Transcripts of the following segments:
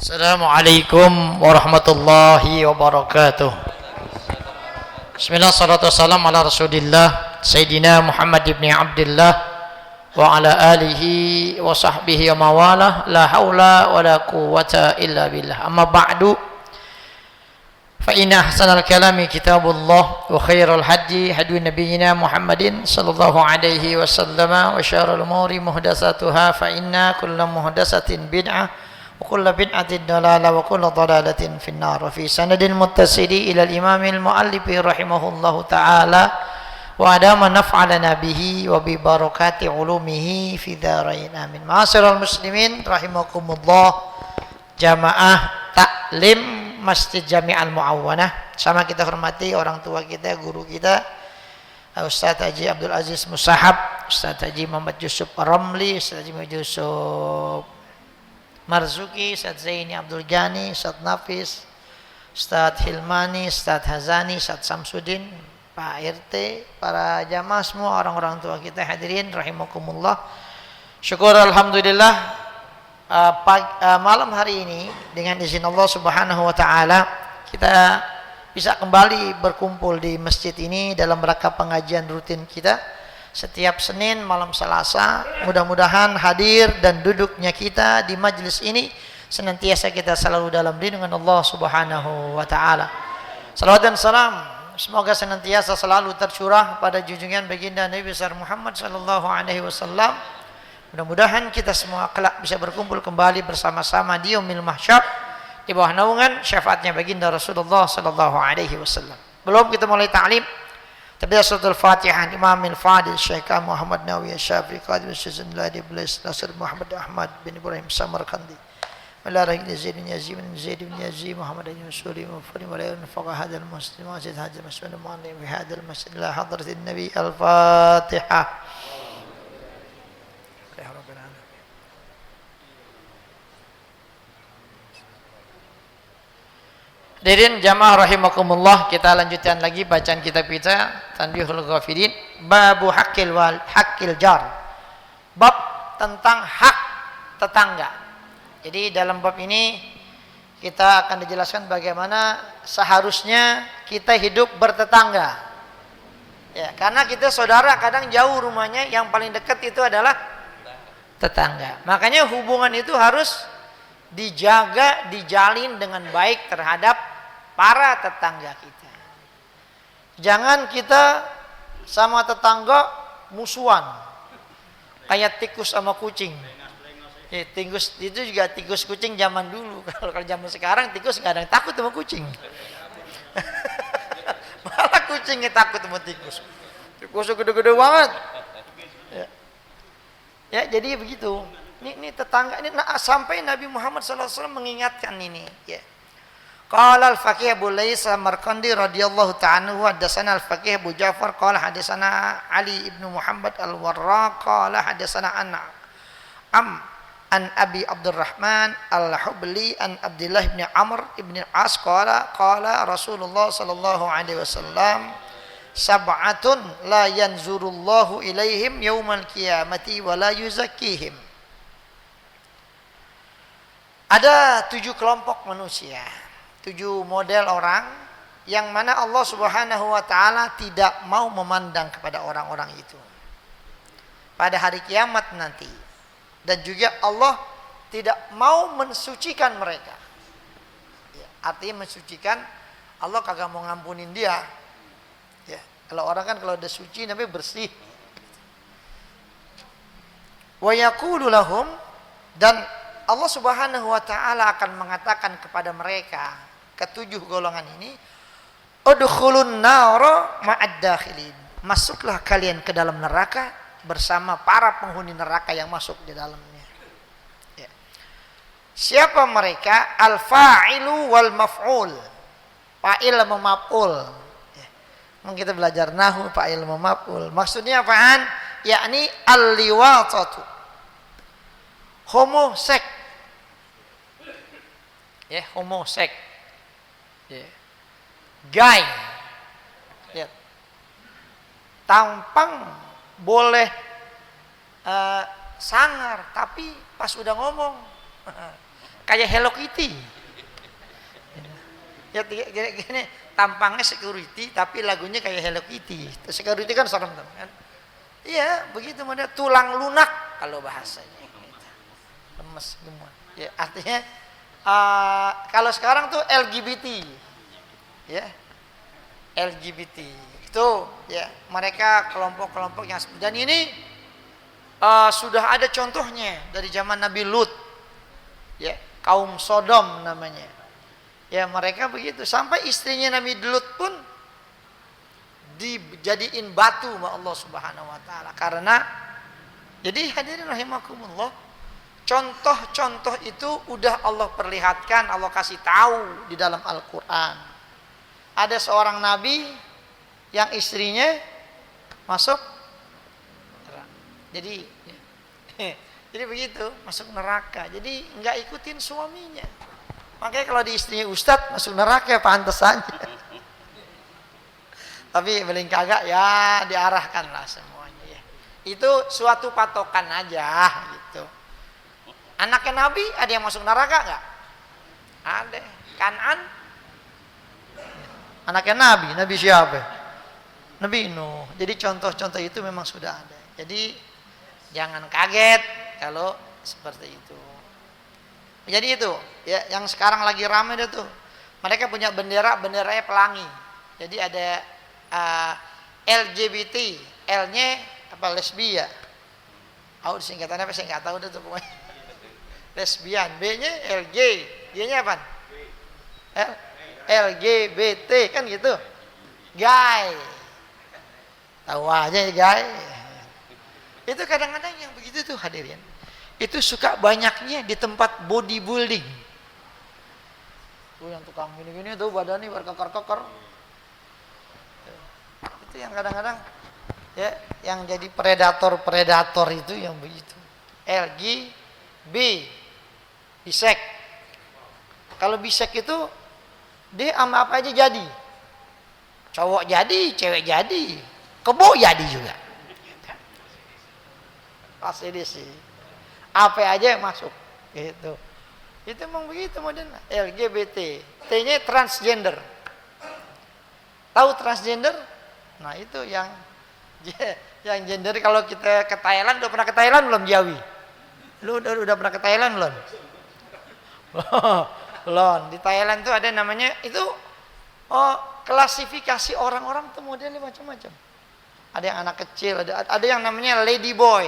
Assalamualaikum warahmatullahi wabarakatuh. Bismillah, salatu wassalam ala rasulillah Sayyidina Muhammad ibn Abdullah wa ala alihi wa sahbihi wa mawalah. La hawla wa la quwwata illa billah. Amma ba'du, fa inna ahsanal kalami kitabullah wa khairal hadi hadi nabiyyina Muhammadin sallallahu alaihi wasallam wa syarrul umuri muhdatsatuha fa inna kullu muhdatsatin bid'ah وكل بدعة ضلالة وكل ضلالة في النار. وفي سند المتصل إلى الإمام المؤلف رحمه الله تعالى وأدام نفعلنا به وببركات علومه في دارين آمين. معاشر المسلمين رحمكم الله, jamaah taklim Masjid Jami' Al-Mu'awwanah, sama kita hormati orang tua kita, guru kita Ustaz Haji Abdul Aziz Musahab, Ustaz Haji Muhammad Yusuf Ramli, Ustaz Haji Muhammad Yusuf Marzuki, Ustaz Zaini Abdul Ghani, Ustaz Nafis, Ustaz Hilmani, Ustaz Hazani, Ustaz Samsudin, Pak RT, para jamaah semua, orang-orang tua kita hadirin rahimakumullah. Syukur alhamdulillah, malam hari ini dengan izin Allah Subhanahu wa taala kita bisa kembali berkumpul di masjid ini dalam rangka pengajian rutin kita setiap Senin malam Selasa. Mudah-mudahan hadir dan duduknya kita di majlis ini senantiasa kita selalu dalam lindungan Allah Subhanahu wa taala. Salawat dan salam semoga senantiasa selalu tercurah pada junjungan baginda Nabi besar Muhammad sallallahu alaihi wasallam. Mudah-mudahan kita semua kelak bisa berkumpul kembali bersama-sama di yaumil mahsyar di bawah naungan syafaatnya baginda Rasulullah sallallahu alaihi wasallam. Belum kita mulai ta'lim, Tabiat suratul Fatihah Imam al-Fadil Syekh Muhammad Nawawi Syafi'i Qadim Syazin Ladi Iblis Nasir Muhammad Ahmad bin Ibrahim Samarkandi Malarah ibn Zaid bin Yazid bin Zaid bin Yazid Muhammad ibn Suli Mufri Malayun Faqah hadal muslim Wajid hadal mas'ul mu'alim Fi hadal masjid La hadratin Nabi Al-Fatihah. Hadirin jamaah rahimakumullah, kita lanjutkan lagi bacaan kitab kita Tanbihul Ghafilin, babu haqqil jar, bab tentang hak tetangga. Jadi dalam bab ini kita akan dijelaskan bagaimana seharusnya kita hidup bertetangga. Ya, karena kita saudara kadang jauh rumahnya, yang paling dekat itu adalah tetangga. Makanya hubungan itu harus dijaga, dijalin dengan baik terhadap para tetangga kita. Jangan kita sama tetangga musuhan, kayak tikus sama kucing. Tikus itu juga tikus kucing zaman dulu. Kalau zaman sekarang tikus nggak ada yang takut sama kucing. Malah kucingnya takut sama tikus. Tikus gede-gede banget. Ya, jadi begitu. Ini tetangga ini sampai Nabi Muhammad SAW mengingatkan ini. Ya. Qala al-faqih Abu Lais Samarqandi radhiyallahu ta'ala anhu hadatsana al-faqih Abu Ja'far qala hadatsana Ali ibnu Muhammad al-Warraq qala hadatsana an Abi Abdurrahman al-Hubli an Abdullah ibn Amr ibn al-As qala Rasulullah sallallahu alaihi wasallam sab'atun la yanzurullahu ilaihim yaumal qiyamati wa la yuzakkihim. Ada 7 kelompok manusia, 7 model orang yang mana Allah Subhanahu wa taala tidak mau memandang kepada orang-orang itu pada hari kiamat nanti, dan juga Allah tidak mau mensucikan mereka. Ya, artinya mensucikan, Allah kagak mau ngampunin dia. Ya, kalau orang kan kalau udah suci namanya bersih. Wa yaqulu lahum, dan Allah Subhanahu wa taala akan mengatakan kepada mereka, ke-7 golongan ini, udkhulun nara ma'ad dakhilin, masuklah kalian ke dalam neraka bersama para penghuni neraka yang masuk di dalamnya. Ya. Siapa mereka? Al-fa'ilu wal maf'ul, fa'il sama maf'ul. Ya. Kita belajar nahwu, fa'il sama maf'ul. Maksudnya apaan? Yakni al-liwatatu, homoseks. Ya, homoseks. Ya. Gay. Ya. Tampang boleh sangar, tapi pas udah ngomong kayak Hello Kitty. Ya gini, tampangnya security tapi lagunya kayak Hello Kitty. Security kan serem kan? Iya, begitu model tulang lunak kalau bahasanya. Lemes semua. Ya, artinya kalau sekarang tuh LGBT. Ya. LGBT. Itu ya, mereka kelompok-kelompok yang dan ini sudah ada contohnya dari zaman Nabi Lut. Ya, kaum Sodom namanya. Ya, mereka begitu sampai istrinya Nabi Lut pun dijadiin batu sama Allah Subhanahu wa taala karena jadi hadirin rahimakumullah, contoh-contoh itu udah Allah perlihatkan, Allah kasih tahu di dalam Al-Qur'an. Ada seorang nabi yang istrinya masuk neraka. Jadi begitu, masuk neraka. Jadi enggak ikutin suaminya. Makanya kalau di istrinya ustadz masuk neraka pantas saja. Tapi paling kagak ya diarahkan lah semuanya ya. Itu suatu patokan aja gitu. Anaknya Nabi ada yang masuk neraka enggak? Ada. Kanan anaknya Nabi siapa? Nabi Nuh. Jadi contoh-contoh itu memang sudah ada. Jadi jangan kaget kalau seperti itu. Jadi itu ya yang sekarang lagi ramai itu tuh. Mereka punya benderanya pelangi. Jadi ada LGBT, L-nya apa lesbia. Singkatannya apa saya nggak tahu tuh pokoknya. Lesbian, B-nya LG, G-nya apa? LGBT kan gitu. Gay. Tahu aja ya gay. Itu kadang-kadang yang begitu tuh hadirin. Itu suka banyaknya di tempat bodybuilding. Tuh yang tukang gini-gini tuh badannya berkekar-kekar. Itu yang kadang-kadang ya yang jadi predator itu yang begitu. LG, bisek. Kalau bisek itu dia sama apa aja jadi. Cowok jadi, cewek jadi, kebo jadi juga. Pasti sih. Apa aja yang masuk gitu. Itu memang begitu modelnya. LGBT, T-nya transgender. Tahu transgender? Nah, itu yang gender. Kalau kita ke Thailand, udah pernah ke Thailand belum Jawi? Lu udah pernah ke Thailand belum? Belum. Di Thailand tuh ada namanya itu klasifikasi orang-orang tuh modelnya macam-macam. Ada yang anak kecil, ada yang namanya lady boy.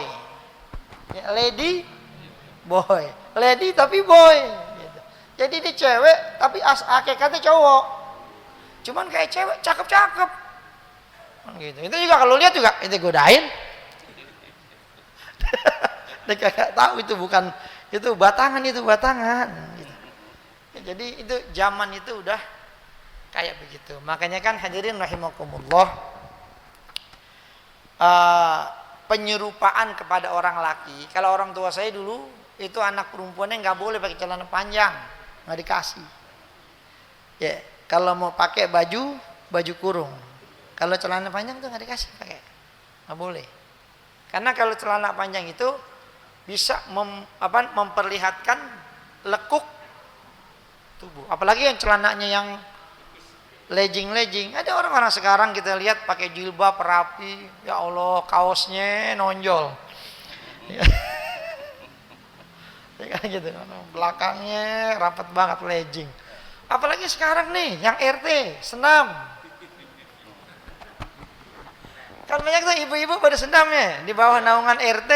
Ya, lady boy, lady tapi boy gitu. Jadi dia cewek tapi hakikatnya cowok, cuman kayak cewek cakep-cakep gitu. Itu juga kalau lihat juga itu godain. Dia kagak tahu itu bukan, itu batangan gitu. Ya, jadi itu zaman itu udah kayak begitu. Makanya kan hadirin rahimakumullah, penyerupaan kepada orang laki. Kalau orang tua saya dulu itu anak perempuannya nggak boleh pakai celana panjang, nggak dikasih. Ya, kalau mau pakai baju kurung. Kalau celana panjang tuh nggak dikasih pakai, nggak boleh. Karena kalau celana panjang itu bisa memperlihatkan lekuk tubuh. Apalagi yang celananya yang legging. Ada orang-orang sekarang kita lihat pakai jilbab rapi, ya Allah kaosnya nonjol. Ya kan gitu, belakangnya rapat banget legging. Apalagi sekarang nih yang RT senam. Kan banyak tuh ibu-ibu pada senamnya di bawah naungan RT.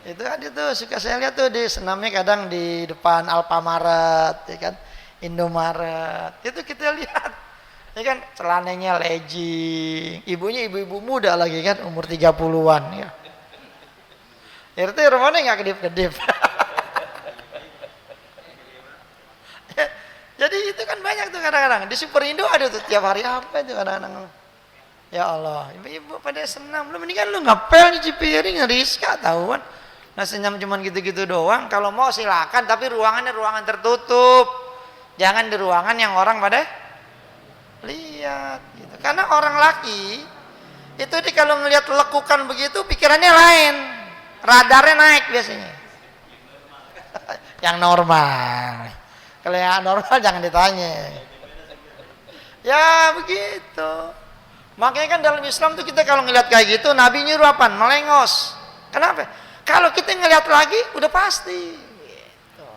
Itu ada tuh suka saya lihat tuh di senamnya kadang di depan Alfamaret, ya kan, Indomaret. Itu kita lihat. Ya kan celananya legging. Ibunya ibu-ibu muda lagi kan umur 30-an ya. RT rumahnya enggak kedip-kedip. Jadi itu kan banyak tuh kadang-kadang. Di Superindo ada tuh tiap hari apa itu kadang-kadang. Ya Allah, ibu-ibu pada senam. Lu mendingan lu ngepel nyuci piring, Rizka tahu kan. Nah senyum cuman gitu-gitu doang. Kalau mau silakan, tapi ruangannya ruangan tertutup. Jangan di ruangan yang orang pada lihat gitu. Karena orang laki itu kalau ngelihat lekukan begitu pikirannya lain. Radarnya naik biasanya. Yang normal. Kalau yang normal jangan ditanya. Ya begitu. Makanya kan dalam Islam tuh kita kalau ngelihat kayak gitu, Nabi nyuruh apa? Melengos. Kenapa? Kalau kita ngelihat lagi, udah pasti. Gitu.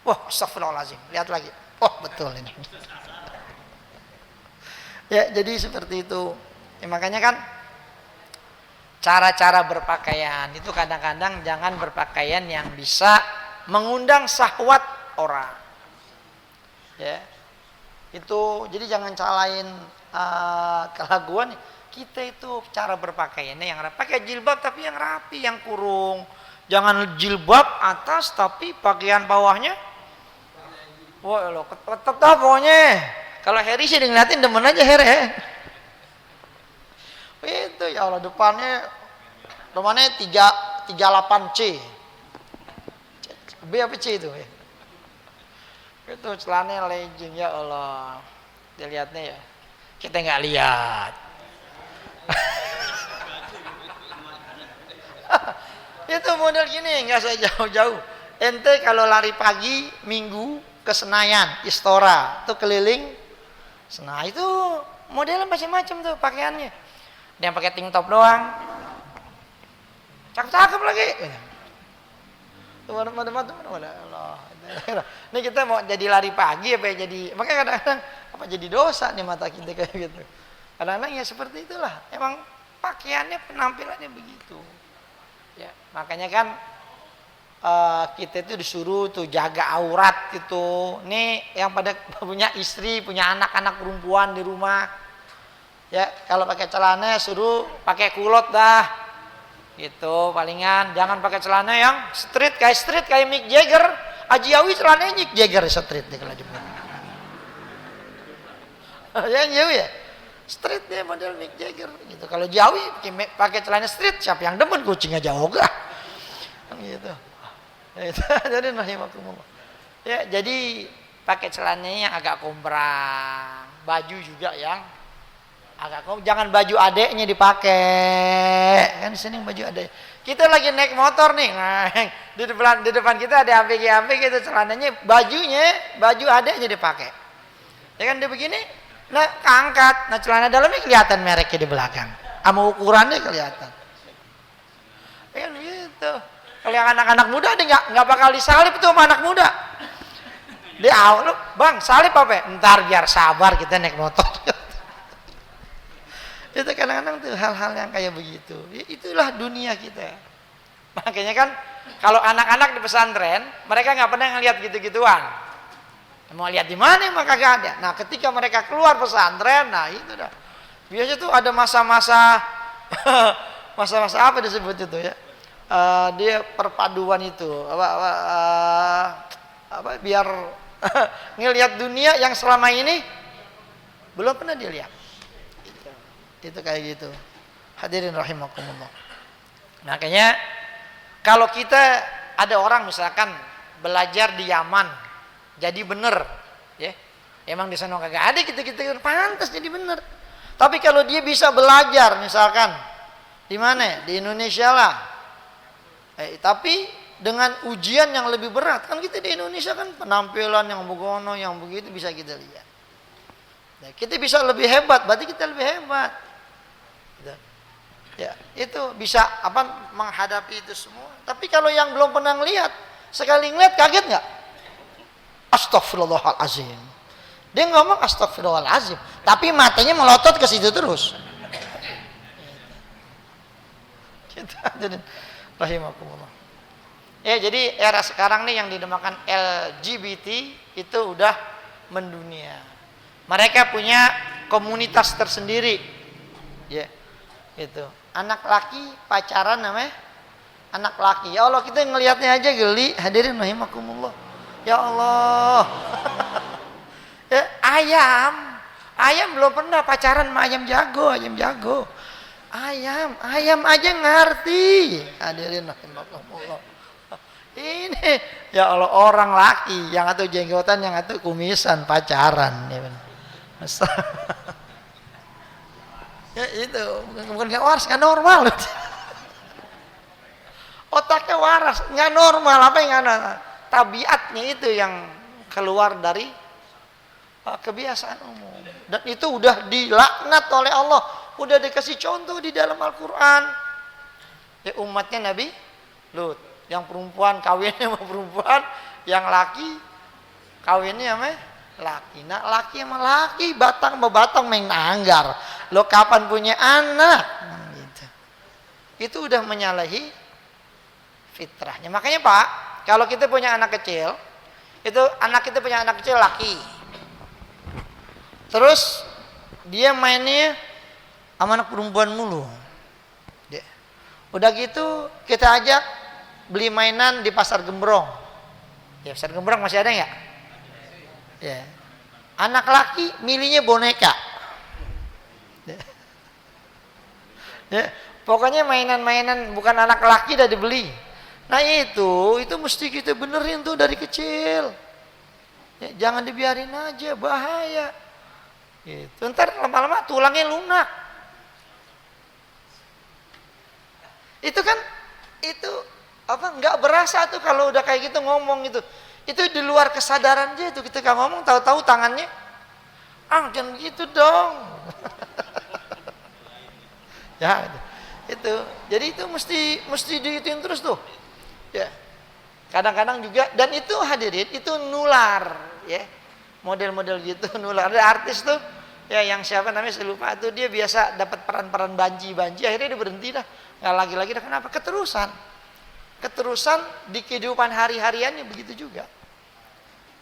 Wah, astagfirullahaladzim. Lihat lagi. Oh, betul ini. Ya, jadi seperti itu. Ya, makanya kan cara-cara berpakaian itu kadang-kadang jangan berpakaian yang bisa mengundang syahwat orang. Ya. Itu jadi jangan salahin kelaguan kita itu cara berpakaiannya yang rapi. Pakai jilbab tapi yang rapi, yang kurung. Jangan jilbab atas tapi pakaian bawahnya wah lo ketat dah pokoknya. Kalau Heri sih ngeliatin demen aja Heri. Itu ya Allah depannya 38C. B apa C itu ya? Itu celananya legging ya Allah. Dilihatnya ya. Kita nggak lihat. Itu model gini nggak usah jauh-jauh. Ente kalau lari pagi minggu ke Senayan, Istora, tuh keliling. Nah itu modelnya macam-macam tuh pakaiannya. Ada yang pakai tank top doang. Cakep-cakep lagi. Ini kita mau jadi lari pagi apa ya jadi makanya kadang-kadang apa jadi dosa nih mata kita kayak gitu. Kadang-kadang ya seperti itulah. Emang pakaiannya penampilannya begitu. Ya, makanya kan kita itu disuruh tuh jaga aurat gitu. Nih yang pada punya istri, punya anak-anak perempuan di rumah. Ya, kalau pakai celana suruh pakai kulot dah. Gitu palingan jangan pakai celana yang street kayak Mick Jagger. Haji Awi celananya Mick Jagger street deh kalau jemput. Yang jauh ya street dia model Mick Jagger gitu. Kalau Jawi pakai celana street siapa yang demen kucing aja ogah gitu. Jadi ya jadi pakai celananya yang agak komprang, baju juga yang agak jangan baju adeknya dipakai kan di sini baju adek kita lagi naik motor nih nah, di depan kita ada APG gitu celananya baju adeknya dipakai ya kan dia begini nah keangkat nah celana dalamnya kelihatan mereknya di belakang sama ukurannya kelihatan ya kan gitu kalau yang anak-anak muda dia nggak bakal disalip tuh sama anak muda dia lu bang salip apa ntar biar sabar kita naik motor. Itu kadang-kadang tuh hal-hal yang kayak begitu. Itulah dunia kita. Makanya kan kalau anak-anak di pesantren, mereka nggak pernah ngelihat gitu-gituan. Mau lihat di mana emang kagak ada. Nah, ketika mereka keluar pesantren, nah itu dah. Biasanya tuh ada masa-masa masa-masa apa disebut itu ya? Dia perpaduan itu apa biar ngelihat dunia yang selama ini belum pernah dilihat. Itu kayak gitu. Hadirin rahimakumullah. Makanya kalau kita ada orang misalkan belajar di Yaman jadi bener ya. Emang di sana kagak ada kita pantas jadi bener. Tapi kalau dia bisa belajar misalkan di mana? Di Indonesia lah. Tapi dengan ujian yang lebih berat kan kita di Indonesia kan penampilan yang begono yang begitu bisa kita lihat. Nah, kita bisa lebih hebat, berarti kita lebih hebat. Ya, itu bisa apa menghadapi itu semua. Tapi kalau yang belum pernah ngelihat, sekali ngelihat kaget nggak? Astagfirullahalazim. Dia ngomong astagfirullahalazim, tapi matanya melotot ke situ terus. Kita jadi rahimakumullah. Ya, jadi era sekarang nih yang dinamakan LGBT itu udah mendunia. Mereka punya komunitas tersendiri. Ya. Gitu. Anak laki pacaran namanya anak laki. Ya Allah kita ngelihatnya aja geli. Hadirin rahimakumullah. Ya Allah. Ya, ayam belum pernah pacaran sama ayam jago. Ayam aja ngerti. Hadirin rahimakumullah. Ini ya Allah orang laki yang atau jenggotan yang atau kumisan pacaran ya benar. Ya itu bukan nggak waras, nggak normal. Otaknya waras, nggak normal apa yang nggak normal? tabiatnya itu yang keluar dari kebiasaan umum. Dan itu udah dilaknat oleh Allah. Udah dikasih contoh di dalam Al-Quran. Ya, umatnya Nabi Lut. Yang perempuan kawinnya sama perempuan, yang laki kawinnya sama laki. Nah, laki sama laki, batang sama batang main anggar. Lo kapan punya anak? Nah, gitu. Itu udah menyalahi fitrahnya. Makanya Pak, kalau kita punya anak kecil, itu anak kita punya anak kecil laki. Terus dia mainnya sama anak perempuan mulu. Udah gitu kita ajak beli mainan di pasar Gembrong. Ya, pasar Gembrong masih ada nggak? Ya. Anak laki milihnya boneka. Ya. Pokoknya mainan-mainan bukan anak laki udah dibeli. Nah itu mesti kita benerin tuh dari kecil. Ya, jangan dibiarin aja, bahaya. Gitu. Ntar lama-lama tulangnya lunak. Itu kan itu apa nggak berasa tuh kalau udah kayak gitu ngomong itu di luar kesadaran dia tuh ketika ngomong tahu-tahu tangannya jangan gitu dong. Ya itu jadi itu mesti diitin terus tuh ya. Kadang-kadang juga dan itu hadirin itu nular ya, model-model gitu nular. Ada artis tuh ya yang siapa namanya saya lupa tuh, dia biasa dapat peran-peran banji akhirnya dia berhenti dah, nggak lagi dah. Kenapa? Keterusan di kehidupan hari-hariannya begitu juga.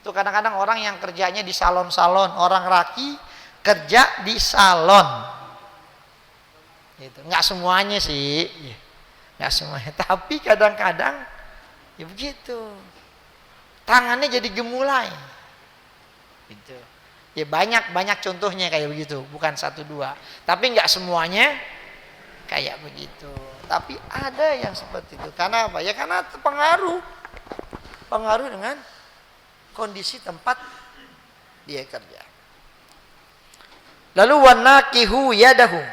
Tuh kadang-kadang orang yang kerjanya di salon-salon, orang laki kerja di salon. Gitu. Nggak semuanya sih, nggak semuanya. Tapi kadang-kadang ya begitu. Tangannya jadi gemulai. Gitu. Ya banyak contohnya kayak begitu, bukan 1 2. Tapi nggak semuanya kayak begitu. Tapi ada yang seperti itu. Karena apa? Ya karena pengaruh dengan kondisi tempat dia kerja. Lalu wanakihu yadahu,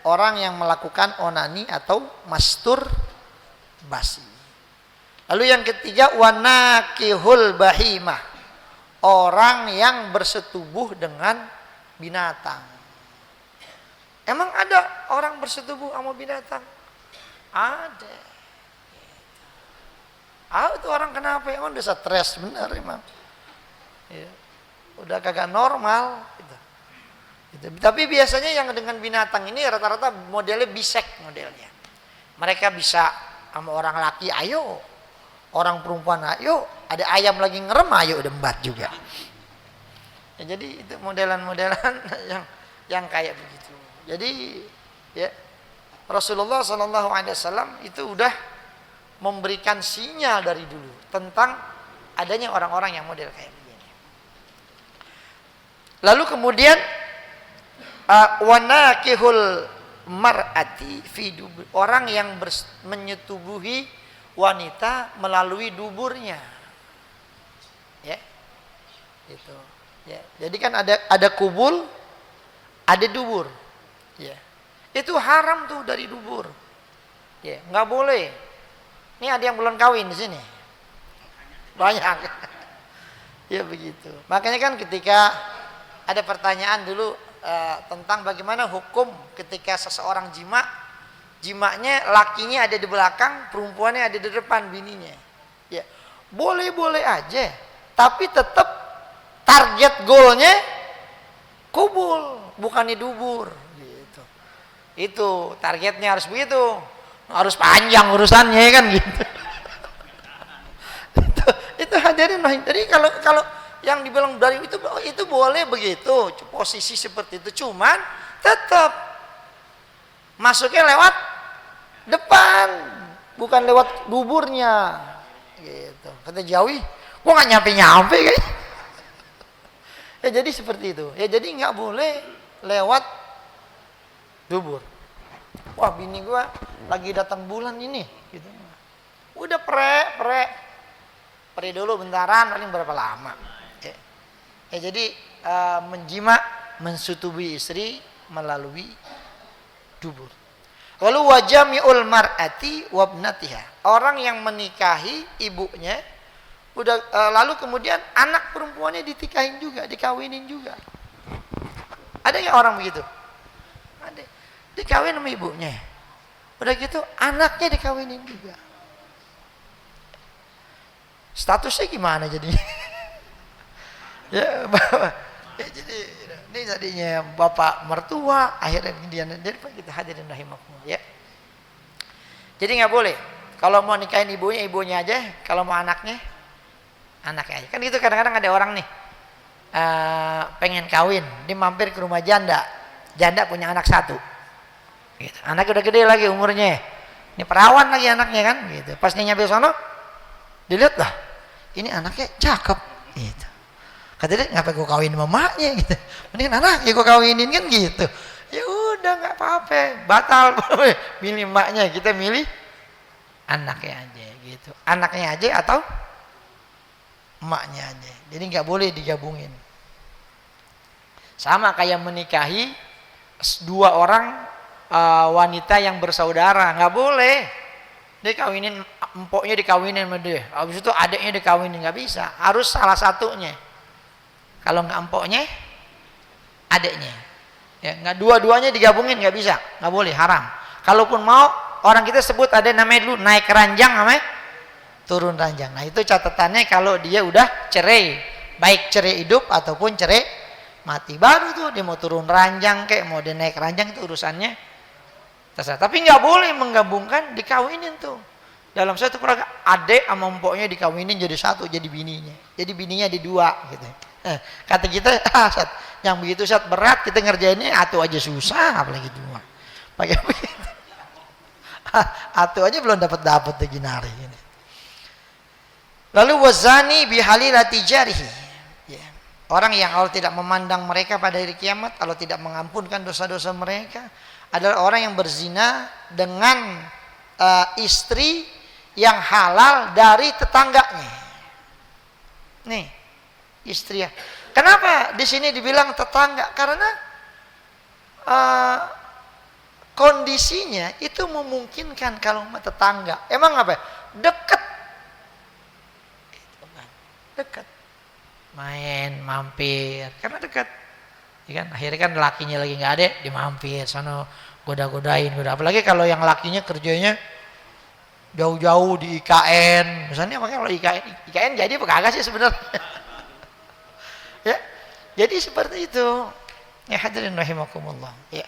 orang yang melakukan onani atau masturbasi. Lalu yang ketiga wanakihul bahimah, orang yang bersetubuh dengan binatang. Emang ada orang bersetubuh sama binatang? Ada. Itu orang kenapa? Emang udah stres bener emang. Ya. Udah kagak normal. Gitu. Tapi biasanya yang dengan binatang ini rata-rata modelnya bisek modelnya. Mereka bisa sama orang laki, ayo. Orang perempuan, ayo. Ada ayam lagi ngerem, ayo dembat juga. Ya, jadi itu modelan-modelan yang kayak begitu. Jadi ya Rasulullah SAW itu udah memberikan sinyal dari dulu tentang adanya orang-orang yang model kayak begini. Lalu kemudian wanakihul mar'ati fi dubur, orang yang menyetubuhi wanita melalui duburnya. Ya. Itu. Ya. Jadi kan ada kubul, ada dubur. Ya. Itu haram tuh dari dubur. Ya, nggak boleh. Ini ada yang belum kawin di sini. Banyak. Ya begitu. Makanya kan ketika ada pertanyaan dulu tentang bagaimana hukum ketika seseorang jimanya lakinya ada di belakang, perempuannya ada di depan bininya. Ya. Boleh-boleh aja, tapi tetap target goalnya kubul, bukan di dubur. Itu targetnya harus begitu, harus panjang urusannya kan gitu. itu hadirin. Jadi kalau yang dibilang dari itu boleh begitu, posisi seperti itu, cuman tetap masuknya lewat depan, bukan lewat duburnya. Gitu. Kata Jawi, gua nggak nyampe kan? Ya jadi seperti itu. Ya jadi nggak boleh lewat dubur. Wah bini gua lagi datang bulan ini gitu. Udah pre dulu bentaran, paling berapa lama ya jadi menjima, mensutubi istri melalui dubur. Lalu wajami'ul mar'ati wabnatiha, orang yang menikahi ibunya Udah lalu kemudian anak perempuannya ditikahin juga, dikawinin juga. Ada nggak orang begitu? Ada. Dikawin sama ibunya. Udah gitu anaknya dikawinin juga. Statusnya gimana jadinya? Ya, ya jadi ini tadinya bapak mertua, akhirnya dia kita hadirin rahimakumullah ya. Jadi nggak boleh. Kalau mau nikahin ibunya aja. Kalau mau anaknya aja. Kan gitu kadang-kadang ada orang nih pengen kawin, dia mampir ke rumah janda. Janda punya anak satu. Gitu. Anak udah gede lagi umurnya. Ini perawan lagi anaknya kan. Gitu. Pas dia nyampe sono, dilihat lah, ini anaknya cakep. Gitu. Kata dia, ngapa gue kawin sama maknya gitu. Mendingan anaknya gue kawinin kan gitu. Ya udah nggak apa-apa, batal. Milih maknya, kita milih anaknya aja gitu. Anaknya aja atau emaknya aja. Jadi nggak boleh digabungin. Sama kayak menikahi dua orang wanita yang bersaudara, nggak boleh. Dia kawinin empoknya dikawinin sama dia. Habis itu adiknya dikawinin, nggak bisa. Harus salah satunya. Kalau nggak empoknya, adiknya. Ya, nggak dua-duanya digabungin nggak bisa, nggak boleh, haram. Kalaupun mau, orang kita sebut ada namanya dulu naik ranjang, namanya turun ranjang. Nah itu catatannya kalau dia udah cerai, baik cerai hidup ataupun cerai mati, baru tuh dia mau turun ranjang kayak mau dia naik ranjang, itu urusannya terserah. Tapi nggak boleh menggabungkan, dikawinin tuh. Dalam satu keluarga adik sama empoknya dikawinin jadi satu, jadi bininya. Jadi bininya di dua gitu. Kata kita, Sat, yang begitu Sat berat kita ngerjainnya, atuh aja susah apalagi dua. Pakai begitu. Atuh aja belum dapat lagi nari ini. Lalu wazani bihalilati jarihi. Ya. Orang yang Allah tidak memandang mereka pada hari kiamat, Allah tidak mengampunkan dosa-dosa mereka, adalah orang yang berzina dengan istri yang halal dari tetangganya. Nih, istri ya. Kenapa di sini dibilang tetangga? Karena kondisinya itu memungkinkan kalau tetangga. Emang apa? Dekat. Dekat. Main, mampir, karena dekat. Ya kan? Akhirnya kan lakinya lagi nggak ada, dimampir sana goda-godain, apalagi kalau yang lakinya kerjanya jauh-jauh di IKN misalnya. Makanya kalau IKN jadi apa kagak sih sebenarnya. Ya, jadi seperti itu ya hadirin rahimakumullah ya.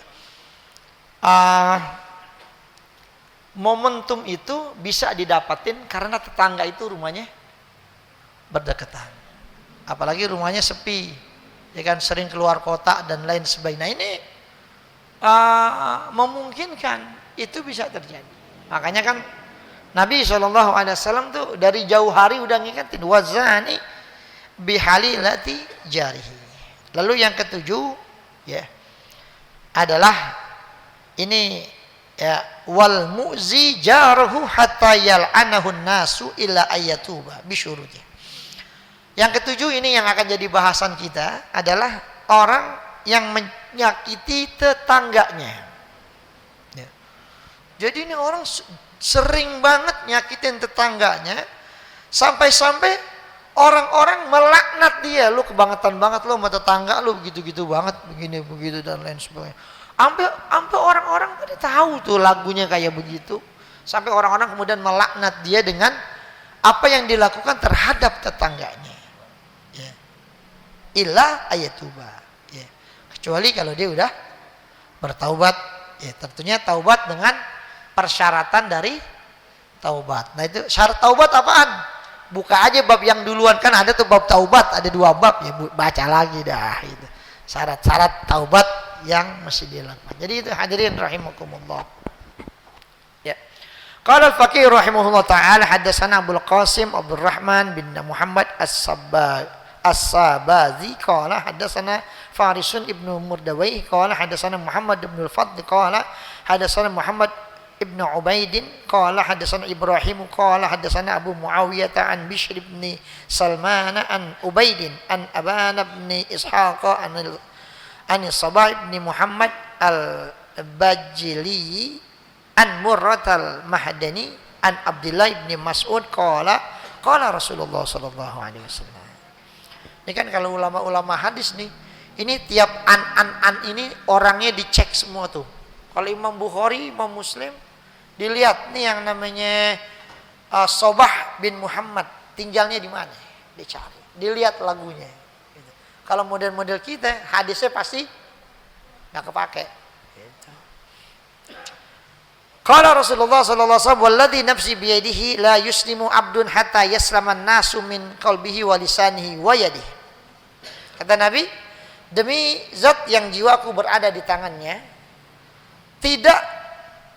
Momentum itu bisa didapatin karena tetangga itu rumahnya berdekatan, apalagi rumahnya sepi ya kan, sering keluar kota dan lain sebagainya. Nah ini memungkinkan itu bisa terjadi. Makanya kan Nabi SAW tuh dari jauh hari udah ngingetin wazani bihalilati jarihi. Lalu yang ketujuh ya adalah ini ya, wal mu'zi jarahu hatta yal'anahu nasu illa ayatuba bisyuruti. Yang ketujuh ini yang akan jadi bahasan kita adalah orang yang menyakiti tetangganya. Ya. Jadi ini orang sering banget nyakitin tetangganya, sampai-sampai orang-orang melaknat dia. Lu kebangetan banget lu sama tetangga lu, begitu-gitu banget, begini begitu dan lain sebagainya. Sampai orang-orang pada tahu tuh lagunya kayak begitu. Sampai orang-orang kemudian melaknat dia dengan apa yang dilakukan terhadap tetangganya. Ya. Illa ayatuba. Ya. Kecuali kalau dia udah bertaubat. Ya, tentunya taubat dengan persyaratan dari taubat. Nah itu syarat taubat apaan? Buka aja bab yang duluan, kan ada tuh bab taubat, ada 2 bab ya, baca lagi dah itu. Syarat-syarat taubat yang mesti dilakukan. Jadi itu hadirin rahimakumullah. Ya. Qala al-faqih rahimahullah taala hadatsana Abdul Qasim Abdul Rahman bin Muhammad As-Sabazi qala hadatsana Farisun ibnu Murdawai qala hadatsana Muhammad ibn al-Fadl qala hadatsana Muhammad ibnu Ubaidin qala hadatsana Ibrahim qala hadatsana Abu Muawiyah an Bishr ibn Salman an Ubaidin an Aban ibn Ishaq an Sabah ibn Muhammad al-Bajili an Murrat al-Mahdani an Abdullah ibn Mas'ud qala qala Rasulullah sallallahu alaihi wasallam. Ini kan kalau ulama-ulama hadis nih, ini tiap an ini orangnya dicek semua tuh. Kalau Imam Bukhari, Imam Muslim, dilihat nih yang namanya Sobah bin Muhammad, tinggalnya di mana? Dicari, dilihat lagunya. Gitu. Kalau model-model kita, hadisnya pasti nggak kepake. Gitu. Qala Rasulullah sallallahu alaihi wasallam, "Walladzi nafsi biyadihi la yuslimu 'abdun hatta yaslama an-nasu min qalbihi wa lisanihi wa yadihi." Kata Nabi, demi zat yang jiwaku berada di tangannya, tidak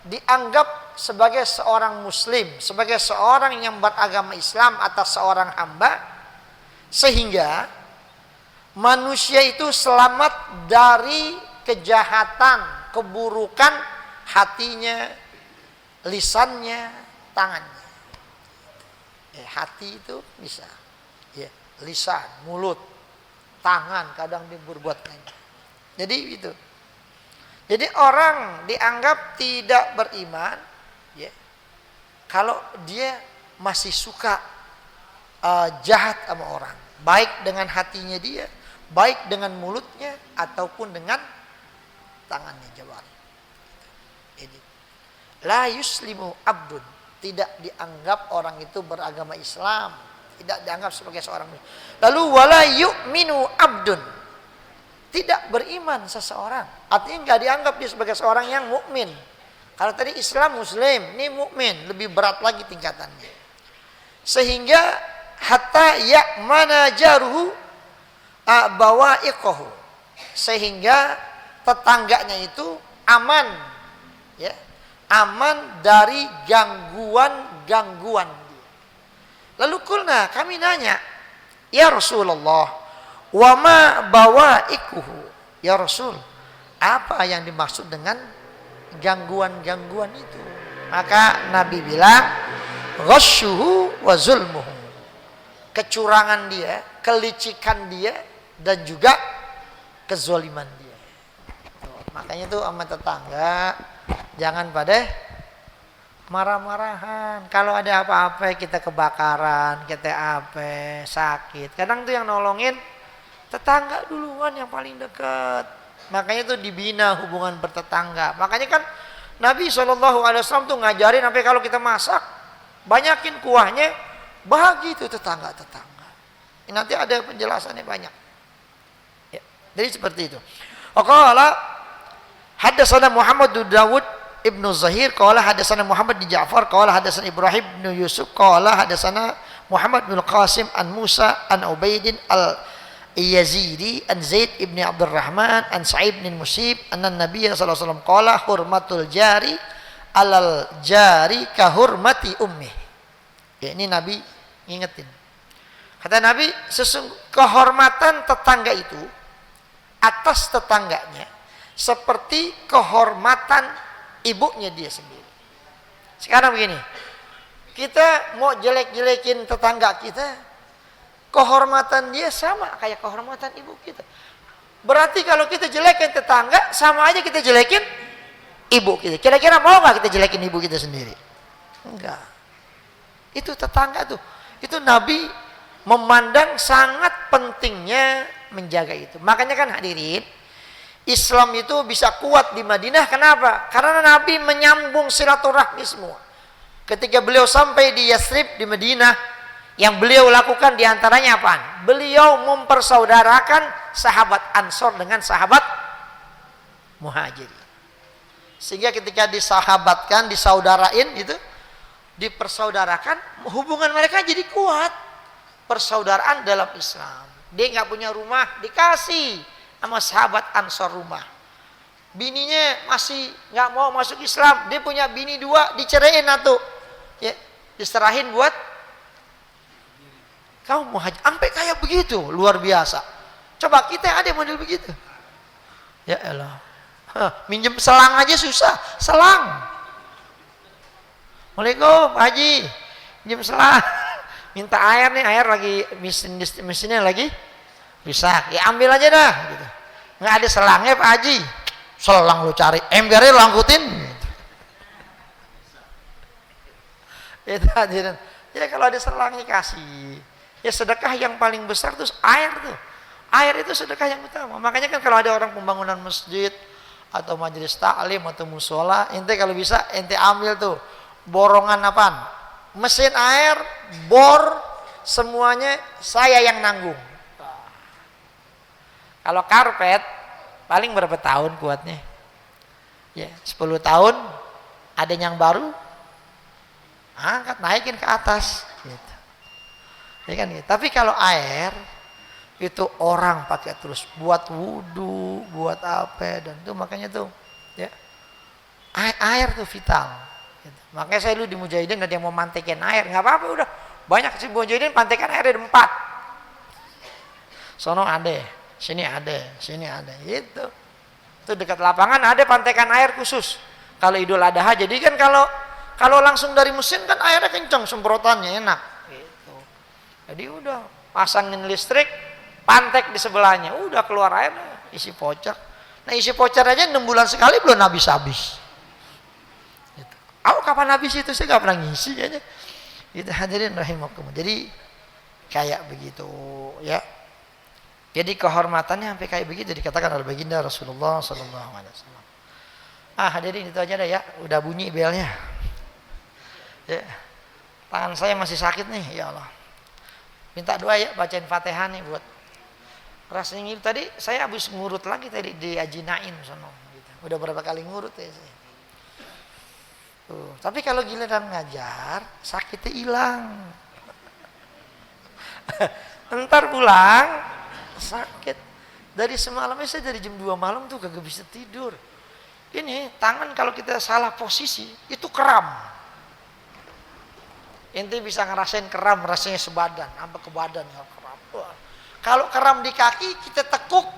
dianggap sebagai seorang muslim, sebagai seorang yang beragama Islam atas seorang hamba, sehingga manusia itu selamat dari kejahatan, keburukan hatinya, lisannya, tangannya. Hati itu bisa, lisan, mulut, tangan kadang dia berbuat lain. Jadi itu. Jadi orang dianggap tidak beriman, kalau dia masih suka jahat sama orang, baik dengan hatinya dia, baik dengan mulutnya ataupun dengan tangannya jawab. Jadi la yuslimu abdun, tidak dianggap orang itu beragama Islam, tidak dianggap sebagai seorang muslim. Lalu wala yu'minu abdun, tidak beriman seseorang, artinya nggak dianggap dia sebagai seorang yang mukmin. Kalau tadi Islam muslim, ini mukmin, lebih berat lagi tingkatannya. Sehingga hatta ya'mana jaruhu bawa'iqahu, sehingga tetangganya itu aman, aman dari gangguan-gangguan dia. Lalu kulna, kami nanya, ya Rasulullah, wa ma bawa'iquhu, ya Rasul, apa yang dimaksud dengan gangguan-gangguan itu? Maka Nabi bilang, ghasyuhu wa zulmuhu, kecurangan dia, kelicikan dia, dan juga kezoliman dia. Makanya tuh sama tetangga jangan pada marah-marahan. Kalau ada apa-apa, kita kebakaran, kita apa, sakit, kadang tuh yang nolongin tetangga duluan yang paling dekat. Makanya tuh dibina hubungan bertetangga. Makanya kan Nabi SAW tuh ngajarin sampai kalau kita masak, banyakin kuahnya, bahagi tuh tetangga-tetangga. Ini nanti ada penjelasannya banyak. Ya, jadi seperti itu. Qala haddatsana Muhammad bin Dawud ibnu Zahir qala haddatsana Muhammad bin Ja'far qala haddatsana Ibrahim bin Yusuf qala haddatsana Muhammad bin Qasim an Musa an Ubaidin al-Yazidi an Zaid ibn Abdurrahman an Sa'ib bin Musib anna Nabiy sallallahu alaihi wasallam qala hurmatul jari alal jari ka hurmati ummi. Ya, ini Nabi ngingetin. Kata Nabi, kehormatan tetangga itu atas tetangganya seperti kehormatan ibunya dia sendiri. Sekarang begini, kita mau jelek-jelekin tetangga kita, kehormatan dia sama kayak kehormatan ibu kita. Berarti kalau kita jelekin tetangga, sama aja kita jelekin ibu kita. Kira-kira mau gak kita jelekin ibu kita sendiri? Enggak. Itu tetangga tuh. Itu Nabi memandang sangat pentingnya menjaga itu. Makanya kan hadirin, Islam itu bisa kuat di Madinah. Kenapa? Karena Nabi menyambung silaturahmi semua. Ketika beliau sampai di Yathrib di Madinah, yang beliau lakukan diantaranya apaan? Beliau mempersaudarakan sahabat Ansor dengan sahabat Muhajirin. Sehingga ketika disahabatkan, disaudarain itu, dipersaudarakan, hubungan mereka jadi kuat. Persaudaraan dalam Islam. Dia nggak punya rumah, dikasih sama sahabat Ansor rumah. Bininya masih nggak mau masuk Islam, dia punya bini 2, diceraiin satu, ya, diserahin buat kaum muhajir. Sampai kayak begitu, luar biasa. Coba kita ada model begitu. Ya elah, minjem selang aja susah, selang. Assalamualaikum Pak Haji, minjem selang. Minta air nih, air lagi mesinnya lagi rusak, ya ambil aja dah gitu. Nggak ada selangnya Pak Haji, selang lu cari, embernya lu angkutin gitu. Itu hadirin. Ya kalau ada selang kasih. Ya sedekah yang paling besar tuh air tuh. Air itu sedekah yang utama. Makanya kan kalau ada orang pembangunan masjid atau majelis taklim atau musola, ente kalau bisa ente ambil tuh borongan apaan? Mesin air, bor, semuanya saya yang nanggung. Kalau karpet paling berapa tahun kuatnya? Ya, 10 tahun ada yang baru angkat naikin ke atas gitu. Ya kan gitu. Tapi kalau air itu orang pakai terus buat wudu, buat apa dan itu makanya tuh ya air tuh vital gitu. Makanya saya dulu di Mujahidin ada yang mau mantekin air, nggak apa-apa udah banyak sih Mujahidin pantekan air ada 4 sono ada, sini ada gitu. Itu dekat lapangan ada pantekan air khusus kalau Idul Adha. Jadi kan kalau langsung dari mesin kan airnya kencang semprotannya enak gitu. Jadi udah pasangin listrik, pantek di sebelahnya, udah keluar air isi voucher. Nah isi voucher aja 6 bulan sekali belum habis gitu. Aku kapan habis itu saya nggak pernah ngisi kayaknya gitu. Hadirin rahimakumullah. Jadi kayak begitu ya. Jadi kehormatannya sampai kayak begitu dikatakan oleh baginda Rasulullah sallallahu alaihi wasallam. Hadirin itu aja dah ya, udah bunyi belnya. Ya. Tangan saya masih sakit nih, ya Allah. Minta doa ya, bacain Fatihah nih buat rasanya gitu. Tadi saya habis ngurut lagi tadi di Ajinain sono gitu. Udah berapa kali ngurut ya saya. Tapi kalau giliran ngajar, sakitnya hilang. Entar pulang sakit. Dari semalamnya saya dari jam 2 malam tuh kagak bisa tidur. Ini tangan kalau kita salah posisi itu kram. Ente bisa ngerasain kram rasanya sebadan, sampai ke badan ya kram. Kalau kram di kaki kita tekuk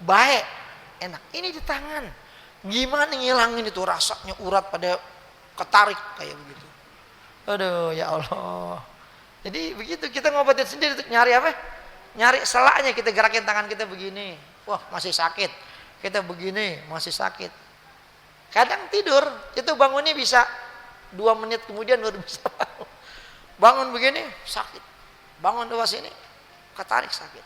baik, enak. Ini di tangan. Gimana ngilangin itu rasanya urat pada ketarik kayak begitu. Aduh ya Allah. Jadi begitu kita ngobatin sendiri nyari apa? Nyari selaknya kita gerakin tangan kita begini. Wah, masih sakit. Kita begini, masih sakit. Kadang tidur, itu bangunnya bisa 2 menit kemudian baru bisa bangun. Bangun begini, sakit. Bangun dua sini, ketarik sakit.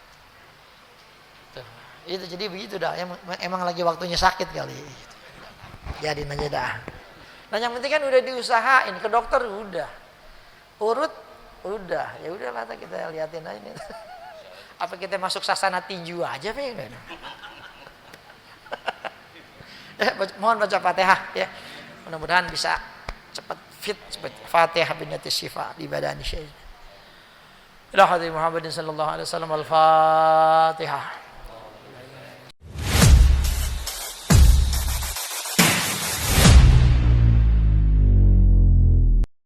Tuh. Itu jadi begitu dah. Emang lagi waktunya sakit kali. Jadiin aja dah. Nah yang penting kan udah diusahain, ke dokter udah. Urut udah. Ya udahlah kita liatin aja nih. Apa kita masuk sasana tinju aja pengen? Ya, mohon baca Fatihah ya. Mudah-mudahan bisa cepat fit cepat Fatihah binati syifa di badani syai. Ila hadri Muhammadin sallallahu alaihi wasallam al-Fatihah.